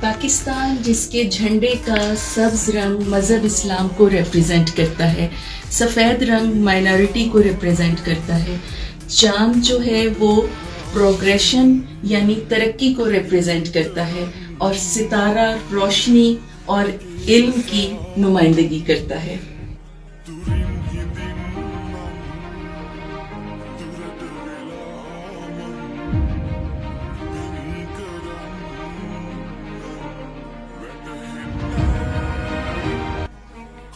پاکستان جس کے جھنڈے کا سبز رنگ مذہب اسلام کو ریپریزنٹ کرتا ہے، سفید رنگ مائنارٹی کو ریپریزنٹ کرتا ہے، چاند جو ہے وہ پروگریشن یعنی ترقی کو ریپریزنٹ کرتا ہے، اور ستارہ روشنی اور علم کی نمائندگی کرتا ہے۔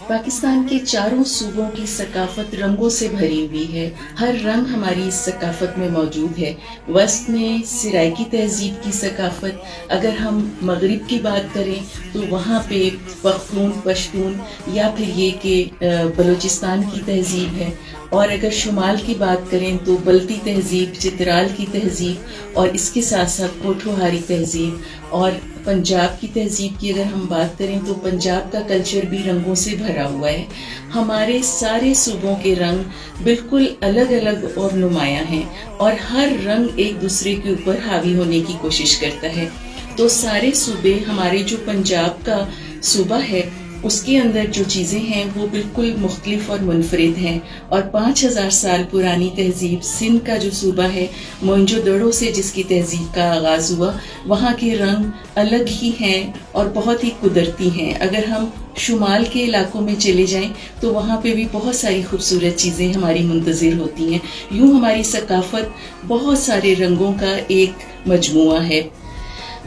پاکستان کے چاروں صوبوں کی ثقافت رنگوں سے بھری ہوئی ہے، ہر رنگ ہماری اس ثقافت میں موجود ہے۔ وسط میں سرائکی تہذیب کی ثقافت، اگر ہم مغرب کی بات کریں تو وہاں پہ پختون، پشتون یا پھر یہ کہ بلوچستان کی تہذیب ہے، اور اگر شمال کی بات کریں تو بلتی تہذیب، چترال کی تہذیب، اور اس کے ساتھ ساتھ پوٹھوہاری تہذیب، اور پنجاب کی تہذیب کی اگر ہم بات کریں تو پنجاب کا کلچر بھی رنگوں سے بھرا ہوا ہے۔ ہمارے سارے صوبوں کے رنگ بالکل الگ الگ اور نمایاں ہیں، اور ہر رنگ ایک دوسرے کے اوپر حاوی ہونے کی کوشش کرتا ہے۔ تو سارے صوبے، ہمارے جو پنجاب کا صوبہ ہے اس کے اندر جو چیزیں ہیں وہ بالکل مختلف اور منفرد ہیں، اور 5000 سال پرانی تہذیب سندھ کا جو صوبہ ہے، موئنجو دڑو سے جس کی تہذیب کا آغاز ہوا، وہاں کے رنگ الگ ہی ہیں اور بہت ہی قدرتی ہیں۔ اگر ہم شمال کے علاقوں میں چلے جائیں تو وہاں پہ بھی بہت ساری خوبصورت چیزیں ہماری منتظر ہوتی ہیں۔ یوں ہماری ثقافت بہت سارے رنگوں کا ایک مجموعہ ہے۔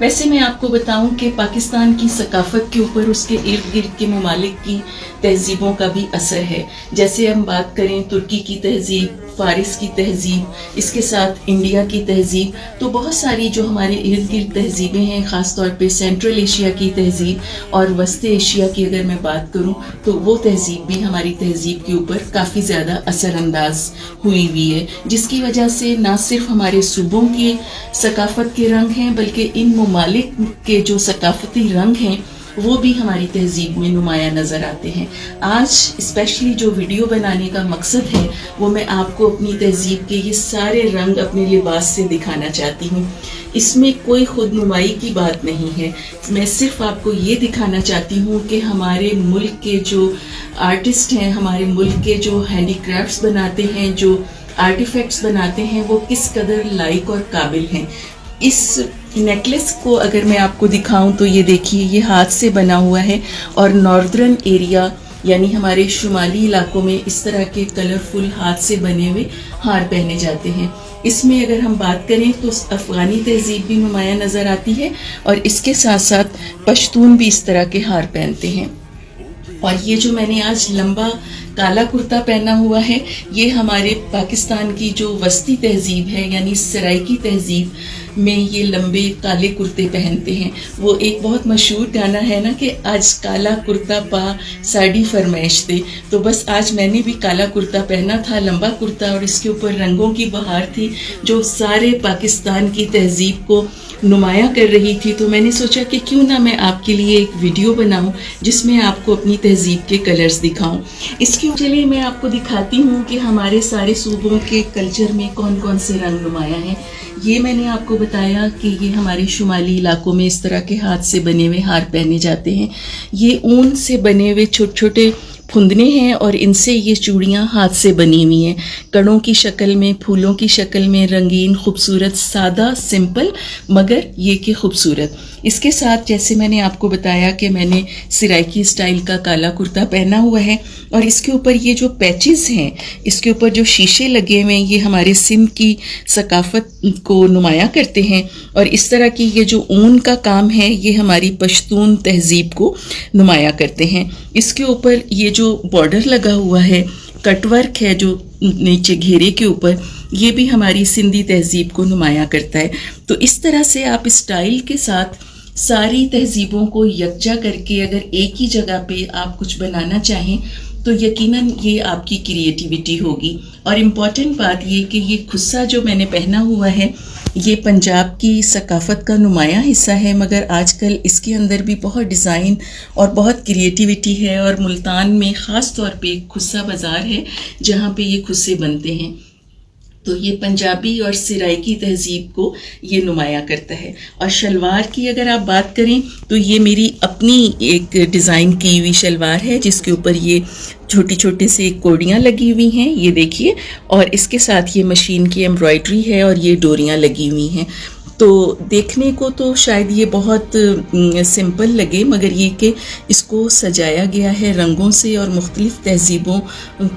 ویسے میں آپ کو بتاؤں کہ پاکستان کی ثقافت کے اوپر اس کے ارد گرد کے ممالک کی تہذیبوں کا بھی اثر ہے۔ جیسے ہم بات کریں ترکی کی تہذیب، فارس کی تہذیب، اس کے ساتھ انڈیا کی تہذیب، تو بہت ساری جو ہمارے ارد گرد تہذیبیں ہیں، خاص طور پہ سینٹرل ایشیا کی تہذیب اور وسط ایشیا کی اگر میں بات کروں تو وہ تہذیب بھی ہماری تہذیب کے اوپر کافی زیادہ اثر انداز ہوئی ہے، جس کی وجہ سے نہ صرف ہمارے صوبوں کی ثقافت کے رنگ ہیں بلکہ ان ممالک کے جو ثقافتی رنگ ہیں وہ بھی ہماری تہذیب میں نمایاں نظر آتے ہیں۔ آج اسپیشلی جو ویڈیو بنانے کا مقصد ہے وہ میں آپ کو اپنی تہذیب کے یہ سارے رنگ اپنے لباس سے دکھانا چاہتی ہوں۔ اس میں کوئی خود نمائی کی بات نہیں ہے، میں صرف آپ کو یہ دکھانا چاہتی ہوں کہ ہمارے ملک کے جو آرٹسٹ ہیں، ہمارے ملک کے جو ہینڈی کرافٹس بناتے ہیں، جو آرٹیفیکٹس بناتے ہیں، وہ کس قدر لائق اور قابل ہیں۔ اس نیکلس کو اگر میں آپ کو دکھاؤں تو یہ دیکھیے، یہ ہاتھ سے بنا ہوا ہے، اور ناردرن ایریا یعنی ہمارے شمالی علاقوں میں اس طرح کے کلرفل ہاتھ سے بنے ہوئے ہار پہنے جاتے ہیں۔ اس میں اگر ہم بات کریں تو افغانی تہذیب بھی نمایاں نظر آتی ہے، اور اس کے ساتھ ساتھ پشتون بھی اس طرح کے ہار پہنتے ہیں۔ اور یہ جو میں نے آج لمبا کالا کرتا پہنا ہوا ہے، یہ ہمارے پاکستان کی جو وسطی تہذیب ہے یعنی سرائکی تہذیب میں یہ لمبے کالے کرتے پہنتے ہیں۔ وہ ایک بہت مشہور گانا ہے نا کہ آج کالا کرتا پا ساڑی فرمائش دے، تو بس آج میں نے بھی کالا کرتا پہنا تھا، لمبا کرتا، اور اس کے اوپر رنگوں کی بہار تھی جو سارے پاکستان کی تہذیب کو نمایاں کر رہی تھی۔ تو میں نے سوچا کہ کیوں نہ میں آپ کے لیے ایک ویڈیو بناؤں جس میں آپ کو اپنی تہذیب کے کلرز دکھاؤں۔ اس کے چلیے میں آپ کو دکھاتی ہوں کہ ہمارے سارے صوبوں کے کلچر میں کون کون سے رنگ نمایاں ہیں۔ یہ میں نے آپ کو بتایا کہ یہ ہمارے شمالی علاقوں میں اس طرح کے ہاتھ سے بنے ہوئے ہار پہنے جاتے ہیں۔ یہ اون سے بنے ہوئے چھوٹے چھوٹے پھندنے ہیں، اور ان سے یہ چوڑیاں ہاتھ سے بنی ہوئی ہیں، کڑوں کی شکل میں، پھولوں کی شکل میں، رنگین، خوبصورت، سادہ، سمپل مگر یہ کہ خوبصورت۔ اس کے ساتھ جیسے میں نے آپ کو بتایا کہ میں نے سرائکی اسٹائل کا کالا کرتا پہنا ہوا ہے، اور اس کے اوپر یہ جو پیچز ہیں، اس کے اوپر جو شیشے لگے ہوئے ہیں، یہ ہمارے سندھ کی ثقافت کو نمایاں کرتے ہیں، اور اس طرح کی یہ جو اون کا کام ہے یہ ہماری پشتون تہذیب کو نمایاں کرتے ہیں۔ اس کے اوپر یہ جو بارڈر لگا ہوا ہے، کٹ ورک ہے جو نیچے گھیرے کے اوپر، یہ بھی ہماری سندھی تہذیب کو نمایاں کرتا ہے۔ تو اس طرح سے آپ اسٹائل کے ساتھ ساری تہذیبوں کو یکجا کر کے اگر ایک ہی جگہ پہ آپ کچھ بنانا چاہیں تو یقیناً یہ آپ کی کریٹیوٹی ہوگی۔ اور امپورٹنٹ بات یہ کہ یہ خصہ جو میں نے پہنا ہوا ہے یہ پنجاب کی ثقافت کا نمایاں حصہ ہے، مگر آج کل اس کے اندر بھی بہت ڈیزائن اور بہت کریٹیوٹی ہے، اور ملتان میں خاص طور پہ ایک خصہ بازار ہے جہاں پہ یہ خصے بنتے ہیں۔ تو یہ پنجابی اور سرائکی تہذیب کو یہ نمایاں کرتا ہے. اور شلوار کی اگر آپ بات کریں تو یہ میری اپنی ایک ڈیزائن کی ہوئی شلوار ہے جس کے اوپر یہ چھوٹی چھوٹی سی کوڑیاں لگی ہوئی ہیں, یہ دیکھیے, اور اس کے ساتھ یہ مشین کی ایمبرائڈری ہے اور یہ ڈوریاں لگی ہوئی ہیں. تو دیکھنے کو تو شاید یہ بہت سمپل لگے, مگر یہ کہ اس کو سجایا گیا ہے رنگوں سے اور مختلف تہذیبوں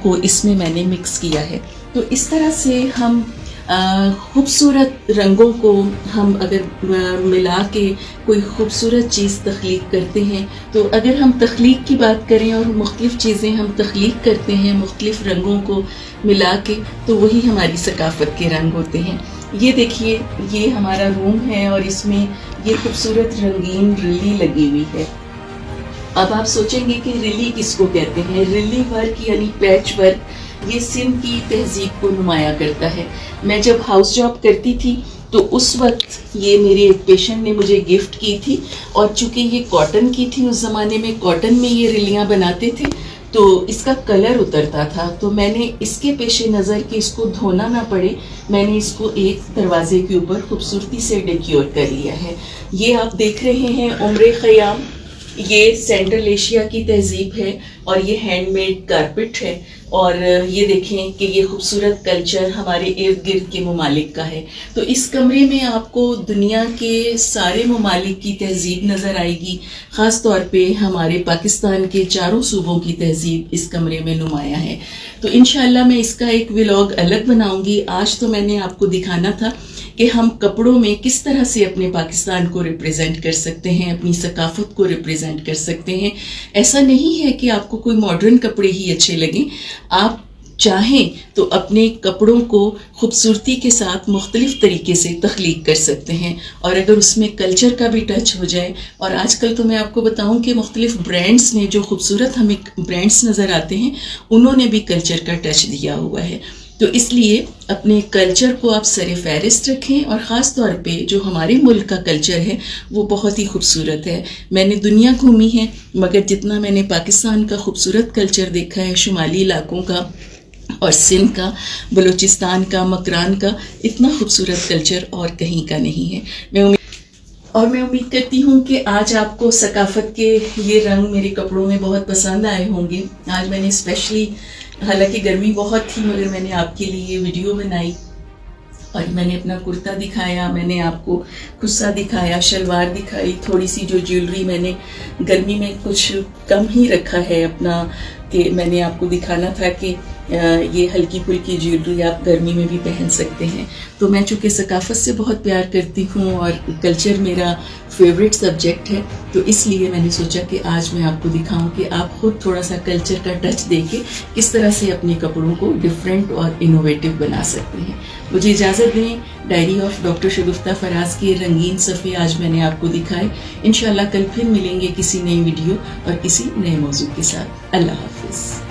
کو اس میں نے مکس کیا ہے. تو اس طرح سے ہم خوبصورت رنگوں کو ہم اگر ملا کے کوئی خوبصورت چیز تخلیق کرتے ہیں, تو اگر ہم تخلیق کی بات کریں اور مختلف چیزیں ہم تخلیق کرتے ہیں مختلف رنگوں کو ملا کے, تو وہی ہماری ثقافت کے رنگ ہوتے ہیں. یہ دیکھیے, یہ ہمارا روم ہے اور اس میں یہ خوبصورت رنگین رلی لگی ہوئی ہے. اب آپ سوچیں گے کہ رلی کس کو کہتے ہیں. رلی ورک یعنی پیچ ورک یہ سندھ کی تہذیب کو نمایاں کرتا ہے. میں جب ہاؤس جاب کرتی تھی تو اس وقت یہ میرے ایک پیشنٹ نے مجھے گفٹ کی تھی, اور چونکہ یہ کاٹن کی تھی, اس زمانے میں کاٹن میں یہ رلیاں بناتے تھے تو اس کا کلر اترتا تھا. تو میں نے اس کے پیش نظر کہ اس کو دھونا نہ پڑے, میں نے اس کو ایک دروازے کے اوپر خوبصورتی سے ڈیکیور کر لیا ہے. یہ آپ دیکھ رہے ہیں عمر خیام, یہ سینٹرل ایشیا کی تہذیب ہے اور یہ ہینڈ میڈ کارپٹ ہے. اور یہ دیکھیں کہ یہ خوبصورت کلچر ہمارے ارد گرد کے ممالک کا ہے. تو اس کمرے میں آپ کو دنیا کے سارے ممالک کی تہذیب نظر آئے گی, خاص طور پہ ہمارے پاکستان کے چاروں صوبوں کی تہذیب اس کمرے میں نمایاں ہے. تو انشاءاللہ میں اس کا ایک ولاگ الگ بناؤں گی. آج تو میں نے آپ کو دکھانا تھا کہ ہم کپڑوں میں کس طرح سے اپنے پاکستان کو ریپریزنٹ کر سکتے ہیں, اپنی ثقافت کو ریپریزنٹ کر سکتے ہیں. ایسا نہیں ہے کہ آپ کو کوئی ماڈرن کپڑے ہی اچھے لگیں, آپ چاہیں تو اپنے کپڑوں کو خوبصورتی کے ساتھ مختلف طریقے سے تخلیق کر سکتے ہیں, اور اگر اس میں کلچر کا بھی ٹچ ہو جائے. اور آج کل تو میں آپ کو بتاؤں کہ مختلف برانڈز نے, جو خوبصورت ہمیں برانڈز نظر آتے ہیں, انہوں نے بھی کلچر کا ٹچ دیا ہوا ہے. تو اس لیے اپنے کلچر کو آپ سر فہرست رکھیں, اور خاص طور پہ جو ہمارے ملک کا کلچر ہے وہ بہت ہی خوبصورت ہے. میں نے دنیا گھومی ہے, مگر جتنا میں نے پاکستان کا خوبصورت کلچر دیکھا ہے, شمالی علاقوں کا اور سندھ کا, بلوچستان کا, مکران کا, اتنا خوبصورت کلچر اور کہیں کا نہیں ہے. میں امید کرتی ہوں کہ آج آپ کو ثقافت کے یہ رنگ میرے کپڑوں میں بہت پسند آئے ہوں گے. آج میں نے اسپیشلی, حالانکہ گرمی بہت تھی, مگر میں نے آپ کے لیے یہ ویڈیو بنائی اور میں نے اپنا کرتا دکھایا, میں نے آپ کو خصہ دکھایا, شلوار دکھائی, تھوڑی سی جو جیولری میں نے گرمی میں کچھ کم ہی رکھا ہے اپنا, کہ میں نے آپ کو دکھانا تھا کہ یہ ہلکی پھلکی جیولری آپ گرمی میں بھی پہن سکتے ہیں. تو میں چونکہ ثقافت سے بہت پیار کرتی ہوں اور کلچر میرا فیوریٹ سبجیکٹ ہے, تو اس لیے میں نے سوچا کہ آج میں آپ کو دکھاؤں کہ آپ خود تھوڑا سا کلچر کا ٹچ دے کے کس طرح سے اپنے کپڑوں کو ڈفرینٹ اور انوویٹیو بنا سکتے ہیں. مجھے اجازت دیں. ڈائری آف ڈاکٹر شگفتہ فراز کے رنگین صفحے آج میں نے آپ کو دکھائے. انشاءاللہ کل پھر ملیں گے کسی نئی ویڈیو اور کسی نئے موضوع کے ساتھ. اللہ حافظ.